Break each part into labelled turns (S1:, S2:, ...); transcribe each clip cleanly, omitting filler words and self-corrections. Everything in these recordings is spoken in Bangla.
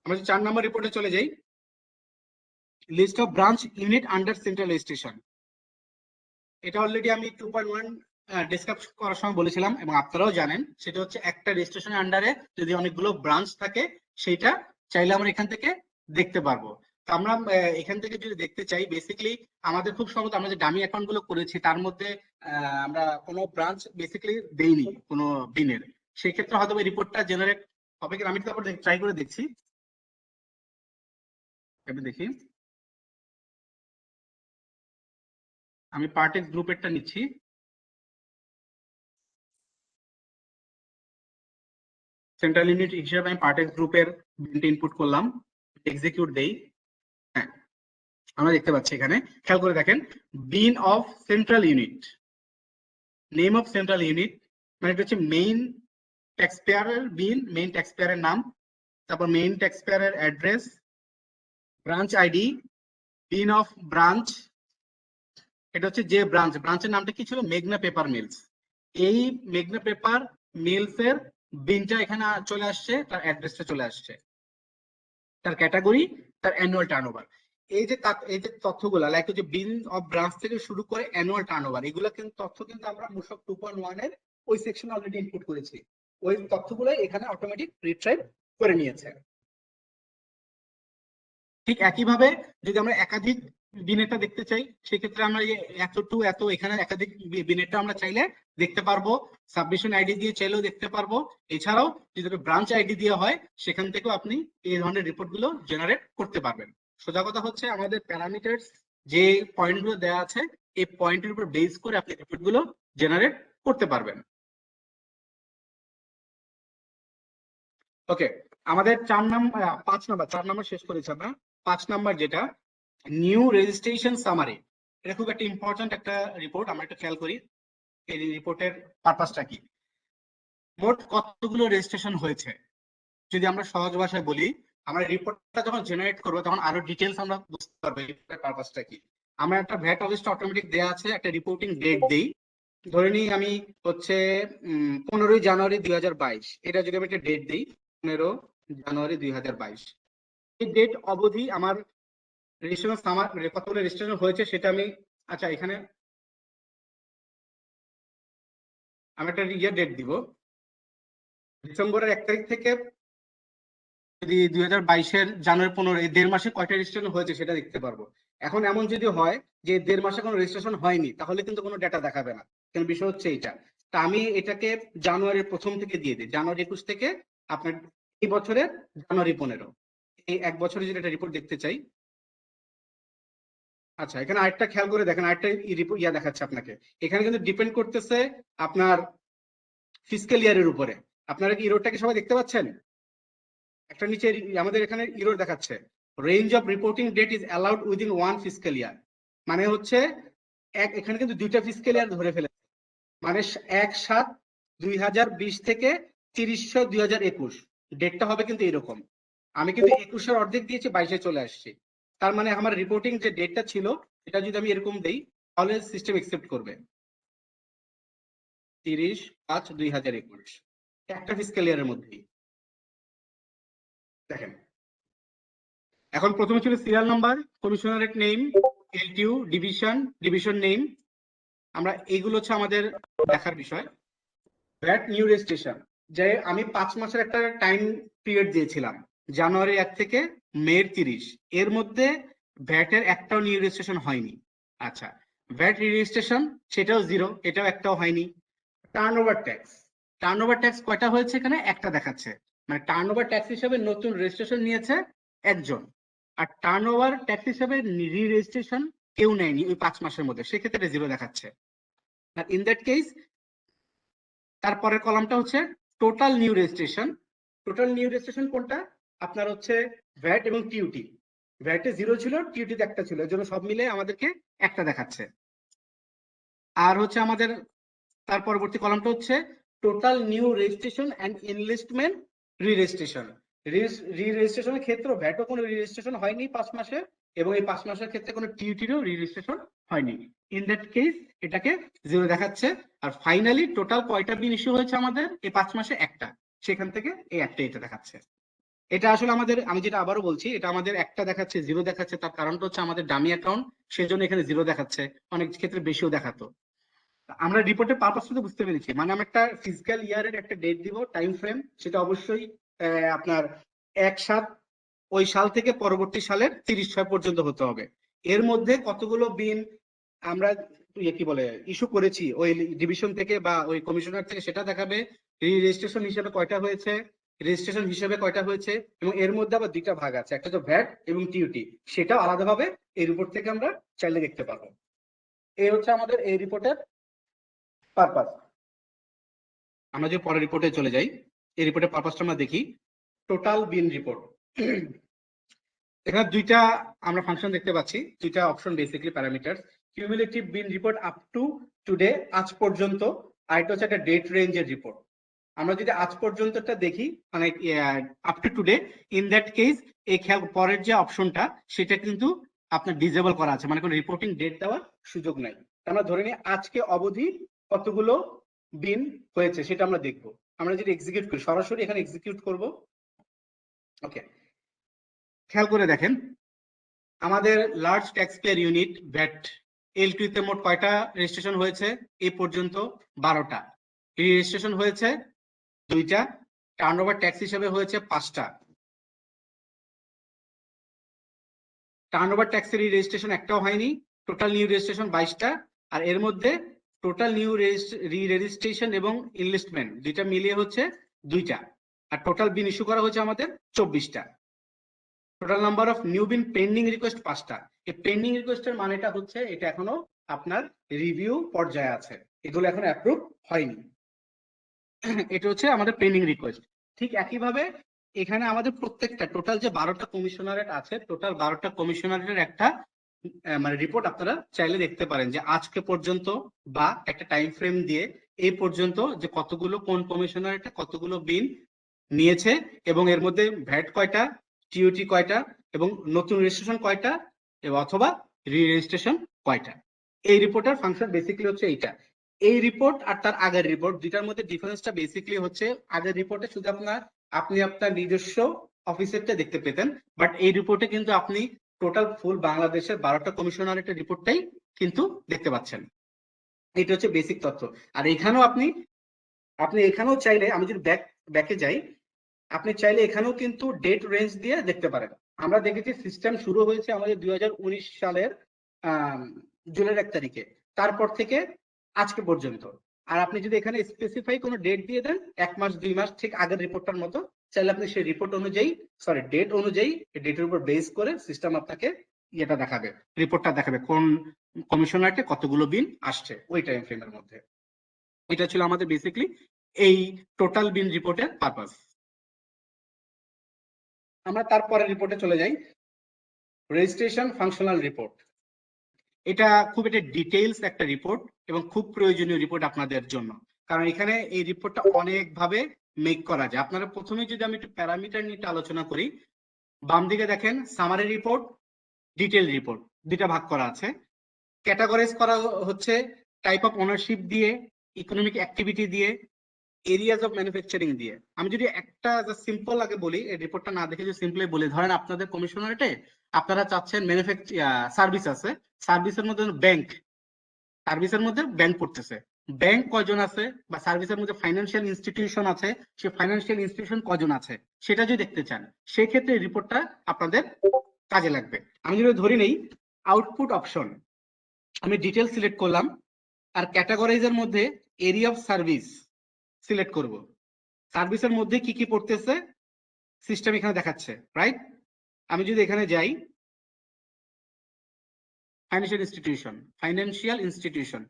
S1: আমরা 4 নম্বর রিপোর্টে চলে যাই। List of branch unit under central registration. এটা অলরেডি আমি 2.1 ডিসকাস করার সময় বলেছিলাম এবং আপনারাও জানেন, সেটা হচ্ছে একটা রেজিস্ট্রেশনের আন্ডারে যদি অনেকগুলো ব্রাঞ্চ থাকে সেটা চাইলে আমরা এখান থেকে দেখতে পারবো। তো আমরা এখান থেকে যদি দেখতে চাই, বেসিক্যালি আমাদের খুব সহজ, আমরা যে ডামি অ্যাকাউন্ট গুলো করেছি তার মধ্যে আমরা কোনো ব্রাঞ্চ বেসিক্যালি দেইনি কোনো দিনের, সেই ক্ষেত্রে হয়তো এই রিপোর্টটা জেনারেট হবে কিনা আমি তারপর ট্রাই করে দেখছি। দেখি, আমি পার্টেক্স গ্রুপেরটা নিচ্ছি। সেন্ট্রাল ইউনিট হিসেবে আমি পার্টেক্স গ্রুপের ইনপুট করলাম, এক্সিকিউট দেই। হ্যাঁ, আমরা দেখতে পাচ্ছি এখানে, খেয়াল করে দেখেন, BIN of central unit, name of central unit, মানে এটা হচ্ছে মেইন ট্যাক্সপেয়ারের বিন, মেইন ট্যাক্সপেয়ারের নাম, তারপর মেইন ট্যাক্সপেয়ারের address, branch ID, BIN of branch, এটা হচ্ছে যে ব্রাঞ্চ, ব্রাঞ্চের নামটা কি ছিল, মেঘনা পেপার মিলস। এই মেঘনা পেপার মিলস এর বিনটা এখানে চলে আসছে, তার অ্যাড্রেসটা চলে আসছে, তার ক্যাটাগরি, তার অ্যানুয়াল টার্নওভার। এই যে তথ্যগুলো, লাইক যে বিন অফ ব্রাঞ্চ থেকে শুরু করে অ্যানুয়াল টার্নওভার, এগুলো কিন্তু তথ্য কিন্তু আমরা মুশক 2.1 এর ওই সেকশনে অলরেডি ইনপুট করেছি। ওই তথ্যগুলো এখানে অটোমেটিক রিট্রাইভ করে নিয়েছে। ঠিক একইভাবে যদি আমরা একাধিক বিনেটা দেখতে চাই, সেক্ষেত্রে আমরা এত টু এত এখানে একাধিক বিনেটা আমরা চাইলে দেখতে পারবো, সাবমিশন আইডি দিয়ে চাইলেও দেখতে পারবো। এছাড়াও যদি ব্রাঞ্চ আইডি দেওয়া হয়, সেখান থেকেও আপনি এই ধরনের রিপোর্ট গুলো জেনারেট করতে পারবেন। সোজা কথা হচ্ছে, আমাদের প্যারামিটার যে পয়েন্ট গুলো দেওয়া আছে, এই পয়েন্টের উপর বেস করে আপনি রিপোর্ট গুলো জেনারেট করতে পারবেন। ওকে, আমাদের 4 নাম্বার শেষ করেছি আমরা। 5 নাম্বার যেটা নিউ রেজিস্ট্রেশন সামারি, এটা খুব একটা ইম্পর্টেন্ট একটা রিপোর্ট। আমরা একটু খেয়াল করি এই রিপোর্টের পারপাসটা কি। মোট কতগুলো রেজিস্ট্রেশন হয়েছে যদি আমরা সহজ ভাষায় বলি, আমরা রিপোর্টটা যখন জেনারেট করবো তখন আরো ডিটেলস আমরা বুঝতে পারবো রিপোর্টের পারপাসটা কি। আমরা একটা ভ্যাট অফিসটা অটোমেটিক দেওয়া আছে, একটা রিপোর্টিং ডেট দেই, ধরে নিই আমি হচ্ছে 15 জানুয়ারি 2022, এটা যদি আমি একটা ডেট দিই 15 জানুয়ারি 2022, এই ডেট অবধি আমার রেজিস্ট্রেশন সামার কতগুলো রেজিস্ট্রেশন হয়েছে সেটা আমি, আচ্ছা এখানে আমি একটা ইয়ার ডেট দিব, ডিসেম্বরের 1 তারিখ থেকে যদি 2022-এর জানুয়ারি 15, এই 1.5 মাসে কয়টা রেজিস্ট্রেশন হয়েছে সেটা দেখতে পারবো। এখন এমন যদি হয় যে 1.5 মাসে কোনো রেজিস্ট্রেশন হয়নি, তাহলে কিন্তু কোনো ডাটা দেখাবে না, কারণ বিষয় হচ্ছে এটা। তা আমি এটাকে জানুয়ারির 1ম থেকে দিয়ে দিই, জানুয়ারি 21 থেকে আপনার এই বছরের জানুয়ারি 15, এই 1 বছরে যদি একটা রিপোর্ট দেখতে চাই। আচ্ছা, এখানে আরেকটা খেয়াল করে দেখেন, আরেকটা রিপোর্ট দেখাচ্ছে আপনাকে। এখানে কিন্তু ডিপেন্ড করতেছে আপনার ফিসক্যাল ইয়ারের উপরে। আপনারা কি ইরোরটাকে সবাই দেখতে পাচ্ছেন? একটা নিচে আমাদের এখানে ইরোর দেখাচ্ছে, range of reporting date is allowed within 1 fiscal year, মানে হচ্ছে এখানে কিন্তু 2টা ফিসক্যাল ইয়ার ধরে ফেলেছে, মানে 1/7/2020 থেকে 30/6/2021 ডেটটা হবে কিন্তু এরকম। আমি কিন্তু 21-এর অর্ধেক দিয়েছি, 22-এ চলে আসছি। তার মানে আমার রিপোর্টিং যে ডেটটা ছিল এটা যদি আমি এরকম দেই, তাহলে সিস্টেম একসেপ্ট করবে 30/5/2021, একটা ফিসক্যাল ইয়ারের মধ্যেই। দেখেন, এখন প্রথমে ছিল serial number, commissionerate name, LTU, division name, আমরা এইগুলো হচ্ছে আমাদের দেখার বিষয়। ভ্যাট নিউ রেজিস্ট্রেশন, যে আমি 5 মাসের একটা টাইম পিরিয়ড দিয়েছিলাম, জানুয়ারি 1 থেকে মে 30, এর মধ্যে ভ্যাটের একটাও নিউ রেজিস্ট্রেশন হয়নি। আচ্ছা, ভ্যাট রেজিস্ট্রেশন সেটাও 0, এটাও একটাও হয়নি। টার্নওভার ট্যাক্স কয়টা হয়েছে, এখানে একটা দেখাচ্ছে, মানে টার্নওভার ট্যাক্স হিসেবে নতুন রেজিস্ট্রেশন নিয়েছে একজন, আর টার্নওভার ট্যাক্স হিসেবে রি রেজিস্ট্রেশন কেউ নেয়নি ওই 5 মাসের মধ্যে, সেক্ষেত্রে 0 দেখাচ্ছে। আর ইন দ্যাট কেস তারপরের কলামটা হচ্ছে total new registration. Total new registration কোনটা, আপনার হচ্ছে ভ্যাট এবং টিউটি, ভ্যাটে 0 ছিল, টিউটিতে একটা ছিল, এর জন্য সব মিলে আমাদেরকে একটা দেখাচ্ছে। আর হচ্ছে আমাদের তার পরবর্তী কলামটা হচ্ছে total new registration and enlistment re registration. Re রেজিস্ট্রেশনের ক্ষেত্রে ভ্যাটও কোনো রি রেজিস্ট্রেশন হয়নি 5 মাসে, এবং এই 5 মাসের ক্ষেত্রে কোনো টিউটিরও রি রেজিস্ট্রেশন হয়নি। ইন দ্যাট কেস এটাকে 0 দেখাচ্ছে। আর ফাইনালি টোটাল কয়টা বিন ইস্যু হয়েছে আমাদের এই 5 মাসে, একটা, সেখান থেকে এই একটা এটা দেখাচ্ছে। এটা আসলে আমাদের, আমি যেটা আবারও বলছি, এটা আমাদের একটা দেখাচ্ছে, জিরো দেখাচ্ছে, তার কারণটা হচ্ছে আমাদের ডামি অ্যাকাউন্ট, সেজন্য এখানে জিরো দেখাচ্ছে, অনেক ক্ষেত্রে বেশিও দেখাতো। আমরা রিপোর্টের পারপাসটা বুঝতে পেরেছি, মানে আমরা একটা ফিজিক্যাল ইয়ারের একটা ডেট দিব, টাইম ফ্রেম, সেটা অবশ্যই আপনার 1/7 ওই সাল থেকে পরবর্তী সালের 30/6 পর্যন্ত হতে হবে। এর মধ্যে কতগুলো বিন আমরা কি বলে ইস্যু করেছি ওই ডিভিশন থেকে বা ওই কমিশনার থেকে সেটা দেখাবে, রেজিস্ট্রেশন হিসেবে কয়টা হয়েছে, রেজিস্ট্রেশন হিসেবে কয়টা হয়েছে, এবং এর মধ্যে আবার দুইটা ভাগ আছে, একটা তো ভ্যাট এবং টিউটি, সেটাও আলাদাভাবে এই রিপোর্ট থেকে আমরা চাইলে দেখতে পারবো। এই হচ্ছে আমাদের এই রিপোর্টের পারপাস। আমরা যে পরের রিপোর্টে চলে যাই, এই রিপোর্টের পারপাসটা আমরা দেখি। টোটাল বিন রিপোর্ট, এখানে দুইটা আমরা ফাংশন দেখতে পাচ্ছি, দুইটা option, basically parameter. Cumulative bin report up to today, আজ পর্যন্ত, আর এটা হচ্ছে একটা ডেট রেঞ্জের রিপোর্ট। আমরা যদি আজ পর্যন্তটা দেখি, মানে up to today, in that case এই পরের যে অপশনটা সেটা কিন্তু আপনার ডিসেবল করা আছে, মানে কোনো রিপোর্টিং ডেট দেওয়ার সুযোগ নাই। আমরা ধরে নিই আজকে অবধি কতগুলো বিন হয়েছে সেটা আমরা দেখব। আমরা যদি এক্সিকিউট করি, সরাসরি এখানে এক্সিকিউট করব। ওকে, খেয়াল করে দেখেন আমাদের large tax payer unit VAT L2 তে মোট কয়টা রেজিস্ট্রেশন হয়েছে এই পর্যন্ত? 12টা। রেজিস্ট্রেশন হয়েছে 2টা, টার্নওভার ট্যাক্স হিসেবে হয়েছে 5টা। টার্নওভার ট্যাক্সের রেজিস্ট্রেশন একটাও হয়নি, টোটাল নিউ রেজিস্ট্রেশন 22টা, আর এর মধ্যে টোটাল নিউ রেজিস্ট্রেশন এবং ইনলিস্টমেন্ট দুইটা মিলিয়ে হচ্ছে 2টা, আর টোটাল বিন ইস্যু করা হয়েছে আমাদের 24টা। Total number of new BIN pending request 5টা। এই পেন্ডিং রিকোয়েস্টের মানেটা হচ্ছে এটা এখনো আপনার রিভিউ পর্যায়ে আছে, এগুলো এখন অ্যাপ্রুভ হয়নি। এটা হচ্ছে আমাদের পেন্ডিং রিকোয়েস্ট। ঠিক একইভাবে এখানে আমাদের প্রত্যেকটা টোটাল যে 12টা কমিশনারেট আছে, টোটাল 12টা কমিশনারেটের একটা মানে রিপোর্ট আপনারা চাইলে দেখতে পারেন, যে আজকে পর্যন্ত বা একটা টাইম ফ্রেম দিয়ে এই পর্যন্ত যে কতগুলো কোন কমিশনারেটে কতগুলো বিন নিয়েছে, এবং এর মধ্যে ভ্যাট কয়টা, টিওটি কয়টা, এবং নতুন রেজিস্ট্রেশন কয়টা, অথবা রি রেজিস্ট্রেশন কয়টা। এই রিপোর্টের ফাংশন বেসিক্যালি হচ্ছে এইটা। এই রিপোর্ট আর তার আগের রিপোর্ট দুইটার মধ্যে ডিফারেন্সটা বেসিক্যালি হচ্ছে, আগের রিপোর্টে শুধু আপনি আপনার নিজস্ব অফিসেরটা দেখতে পেতেন, বাট এই রিপোর্টে কিন্তু আপনি টোটাল ফুল বাংলাদেশের 12টা কমিশনারেটের রিপোর্টটাই কিন্তু দেখতে পাচ্ছেন। এটা হচ্ছে বেসিক তথ্য। আর এখানেও আপনি এখানেও চাইলে, আমি যদি ব্যাকে যাই, আপনি চাইলে এখানেও কিন্তু ডেট রেঞ্জ দিয়ে দেখতে পারেন। আমরা দেখেছি সিস্টেম শুরু হয়েছে আমাদের 2019 সালের জুলাইয়ের 1 তারিখে, তারপর থেকে আজকে পর্যন্ত। আর আপনি যদি এখানে স্পেসিফাই কোনো ডেট দিয়ে দেন, 1 মাস 2 মাস, ঠিক আগের রিপোর্টটার মতো, চাইলে আপনি সেই রিপোর্ট অনুযায়ী, ডেট অনুযায়ী, ডেটের উপর বেস করে সিস্টেম আপনাকে এটা দেখাবে, রিপোর্টটা দেখাবে কোন কমিশনারকে কতগুলো বিন আসছে ওই টাইম ফ্রেমের মধ্যে। এটা ছিল আমাদের বেসিক্যালি এই টোটাল বিন রিপোর্টের পারপাস। আমরা তারপরে রিপোর্টে চলে যাই, রেজিস্ট্রেশন ফাংশনাল রিপোর্ট। এটা খুব একটা ডিটেইলস একটা রিপোর্ট এবং খুব প্রয়োজনীয় রিপোর্ট আপনাদের জন্য, কারণ এখানে এই রিপোর্টটা অনেকভাবে মেক করা যায়। আপনারা প্রথমে যদি আমি একটু প্যারামিটার নিয়ে আলোচনা করি, বাম দিকে দেখেন সামারি রিপোর্ট, ডিটেইল রিপোর্ট, দুইটা ভাগ করা আছে। ক্যাটাগরাইজ করা হচ্ছে টাইপ অফ ওনারশিপ দিয়ে, ইকোনমিক অ্যাক্টিভিটি দিয়ে, এরিয়াজ অফ ম্যানুফ্যাকচারিং দিয়ে। আমি যদি একটা সিম্পল আগে বলি, এই রিপোর্টটা না দেখে যদি সিম্পলি বলি, ধরেন আপনাদের কমিশনারেটে আপনারা চাচ্ছেন সার্ভিস আছে, সার্ভিসের মধ্যে ব্যাংক, সার্ভিসের মধ্যে ব্যাংক পড়তেছে, ব্যাংক কয়জন আছে, বা সার্ভিসের মধ্যে ফাইন্যান্সিয়াল ইনস্টিটিউশন আছে, সে ফাইন্যান্সিয়াল ইনস্টিটিউশন কয়জন আছে সেটা যদি দেখতে চান, সেই ক্ষেত্রে এই রিপোর্টটা আপনাদের কাজে লাগবে। আমি যদি ধরে নেই আউটপুট অপশন, আমি ডিটেল সিলেক্ট করলাম, আর ক্যাটাগরাইজের মধ্যে এরিয়া অফ সার্ভিস সিলেক্ট করব। সার্ভিসের মধ্যে কি কি পড়তেছে সিস্টেম এখানে দেখাচ্ছে, রাইট? আমি যদি এখানে যাই ফাইন্যান্সিয়াল ইনস্টিটিউশন,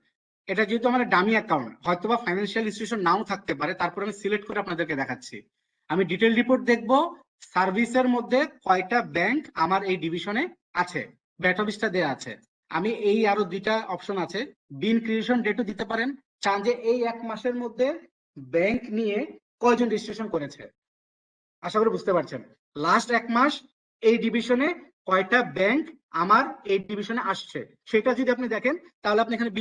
S1: এটা যেহেতু আমার ডামি অ্যাকাউন্ট, হয়তো বা ফাইন্যান্সিয়াল ইনস্টিটিউশন নাও থাকতে পারে, তারপর আমি সিলেক্ট করে আপনাদেরকে দেখাচ্ছি। আমি ডিটেল রিপোর্ট দেখব, সার্ভিসের মধ্যে কয়টা ব্যাংক আমার এই ডিভিশনে আছে, ব্যাট অফিসটা দেয়া আছে। আমি এই আরো দুইটা অপশন আছে, বিন ক্রিয়েশন ডেটও দিতে পারেন, চান যে এই 1 মাসের মধ্যে ব্যাংক নিয়ে কয়জন রেজিস্ট্রেশন করেছে। আশা করি বুঝতে পারছেন, লাস্ট 1 মাস এই ডিভিশনে কয়টা ব্যাংক আমার এই ডিভিশনে আসছে সেটা যদি আপনি দেখেন, তাহলে আপনি এখানে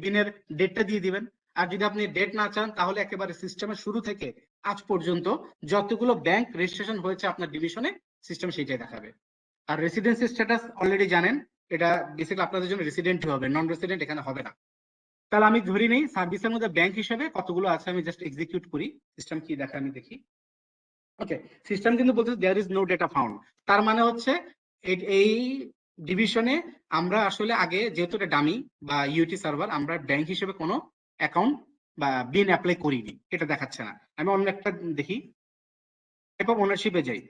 S1: বিনের ডেটটা দিয়ে দিবেন। আর যদি আপনি ডেট না চান, তাহলে একেবারে সিস্টেমের শুরু থেকে আজ পর্যন্ত যতগুলো ব্যাংক রেজিস্ট্রেশন হয়েছে আপনার ডিভিশনে, সিস্টেম সেইটাই দেখাবে। আর রেসিডেন্সি স্ট্যাটাস অলরেডি জানেন, এটা বেসিক্যালি আপনাদের জন্য রেসিডেন্ট হবে, নন রেসিডেন্ট এখানে হবে না। তাহলে আমি ধরি নেই সার্ভিসের মধ্যে ব্যাংক হিসেবে কতগুলো আছে, আমি জাস্ট এক্সিকিউট করি, সিস্টেম কি দেখে আমি দেখি। ওকে, সিস্টেম কিন্তু বলতে there is no data found, তার মানে হচ্ছে এই ডিভিশনে আমরা আসলে আগে যেহেতু এটা ডামি বা ইউটি সার্ভার, আমরা ব্যাংক হিসেবে কোনো অ্যাকাউন্ট বা বিন অ্যাপ্লাই করিনি, এটা দেখাচ্ছে না। আমি অন্য একটা দেখি, টাইপ অফ ওনারশিপে যাই,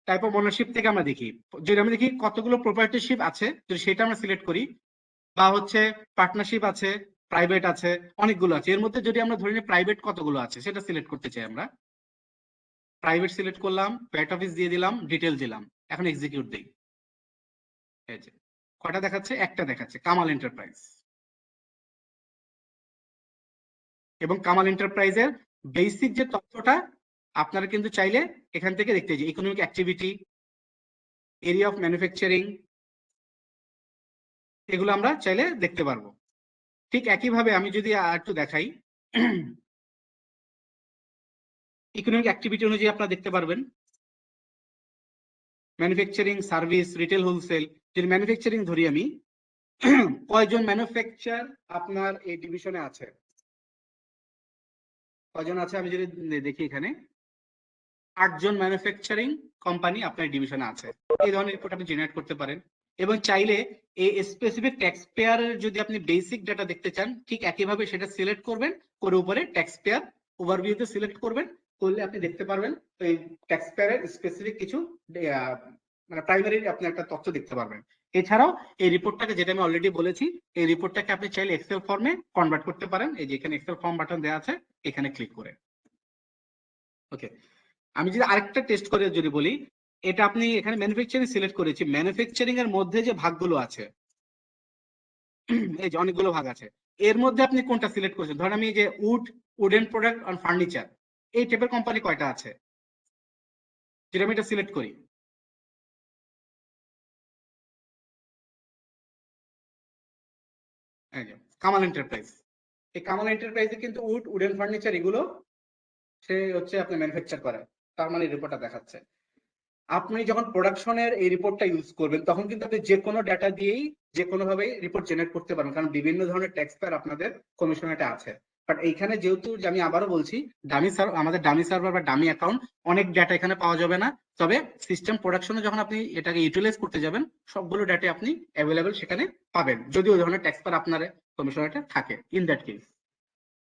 S1: টাইপ অফ ওনারশিপ থেকে আমরা দেখি, যদি আমরা দেখি কতগুলো প্রপার্টিশিপ আছে, যদি সেটা আমরা সিলেক্ট করি, বা হচ্ছে পার্টনারশিপ আছে, প্রাইভেট আছে, অনেকগুলো আছে, এর মধ্যে যদি আমরা ধরে নিই প্রাইভেট কতগুলো আছে সেটা সিলেক্ট করতে চাই, আমরা প্রাইভেট সিলেক্ট করলাম, প্যাট অফিস দিয়ে দিলাম, ডিটেল দিলাম, এখন এক্সিকিউট দিই। এই যে কয়টা দেখাচ্ছে, একটা দেখাচ্ছে, কামাল এন্টারপ্রাইজ। এবং কামাল এন্টারপ্রাইজের বেসিক যে তথ্যটা আপনারা কিন্তু চাইলে এখান থেকে দেখতে, যে economic activity, area of manufacturing, এগুলো আমরা চাইলে দেখতে পারবো। ঠিক একইভাবে আমি যদি একটু দেখাই, ইকোনমিক অ্যাক্টিভিটি অনুযায়ী আপনারা দেখতে পারবেন ম্যানুফ্যাকচারিং, সার্ভিস, রিটেল, হোলসেল। যদি ম্যানুফ্যাকচারিং ধরি আমি, কয়জন ম্যানুফ্যাকচার আপনার এই ডিভিশনে আছে, কয়জন আছে আমি যদি দেখি এখানে 8 জন ম্যানুফ্যাকচারিং কোম্পানি আপনার ডিভিশনে আছে। এই ধরনের রিপোর্ট আপনি জেনারেট করতে পারেন। এবং চাইলে এই স্পেসিফিক ট্যাক্স পেয়ারের যদি আপনি বেসিক ডাটা দেখতে চান, ঠিক একইভাবে সেটা সিলেক্ট করবেন, করে উপরে ট্যাক্স পেয়ার ওভারভিউতে সিলেক্ট করবেন, করলে আপনি দেখতে পারবেন এই ট্যাক্স পেয়ারের স্পেসিফিক কিছু মানে প্রাইমারি আপনি একটা তথ্য দেখতে পারবেন। এছাড়াও এই রিপোর্টটাকে, যেটা আমি অলরেডি বলেছি, এই রিপোর্টটাকে আপনি চাইলে এক্সেল ফর্মে কনভার্ট করতে পারেন। এই যে এখানে এক্সেল ফর্ম বাটন দেওয়া আছে, এখানে ক্লিক করে। ওকে, আমি যদি আরেকটা টেস্ট করে যদি বলি, এটা আপনি এখানে ম্যানুফ্যাকচারিং সিলেক্ট করেছি, ম্যানুফ্যাকচারিং এর মধ্যে যে ভাগগুলো আছে, এই যে অনেকগুলো ভাগ আছে, এর মধ্যে আপনি কোনটা সিলেক্ট করেছেন। ধরেন আমি যে উডেন প্রোডাক্ট আর ফার্নিচার, এই টাইপের কোম্পানি কয়টা আছে, যেটা আমি এটা সিলেক্ট করি, এই যে কামাল এন্টারপ্রাইজ। এই কামাল এন্টারপ্রাইজে কিন্তু উডেন ফার্নিচার এগুলো সে হচ্ছে আপনি ম্যানুফ্যাকচার করে, তার মানে রিপোর্টটা দেখাচ্ছে। আপনি যখন প্রোডাকশনের এই রিপোর্টটা ইউজ করবেন, তখন কিন্তু আপনি যে কোনো ডাটা দিয়েই যে কোনো ভাবে রিপোর্ট জেনারেট করতে পারেন, কারণ বিভিন্ন ধরনের ট্যাক্স পেয়ার আপনাদের কমিশনেটে আছে। বাট এইখানে যেহেতু আমি আবারও বলছি, আমাদের ডামি সার্ভার বা ডামি অ্যাকাউন্ট, অনেক ডাটা এখানে পাওয়া যাবে না। তবে সিস্টেম প্রোডাকশনে যখন আপনি এটাকে ইউটিলাইজ করতে যাবেন, সবগুলো ডাটা আপনি অ্যাভেলেবেল সেখানে পাবেন, যদি ওই ধরনের ট্যাক্স পেয়ার আপনার কমিশনেটে থাকে। ইন দ্যাট কেস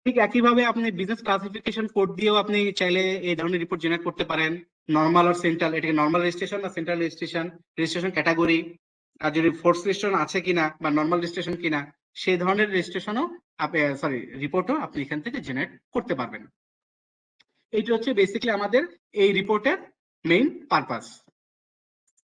S1: ঠিক একইভাবে আপনি বিজনেস ক্লাসিফিকেশন কোড দিয়েও আপনি চাইলে এই ধরনের রিপোর্ট জেনারেট করতে পারেন। নর্মাল আর সেন্ট্রাল, এটাকে নর্মাল রেজিস্ট্রেশন না সেন্ট্রাল রেজিস্ট্রেশন, রেজিস্ট্রেশন ক্যাটাগরি, আর যদি ফোর্স রেজিস্ট্রেশন আছে কিনা বা নর্মাল রেজিস্ট্রেশন কিনা, সেই ধরনের রেজিস্ট্রেশনও রিপোর্টও আপনি এখান থেকে জেনারেট করতে পারবেন। এইটা হচ্ছে বেসিক্যালি আমাদের এই রিপোর্টের মেইন পারপাস।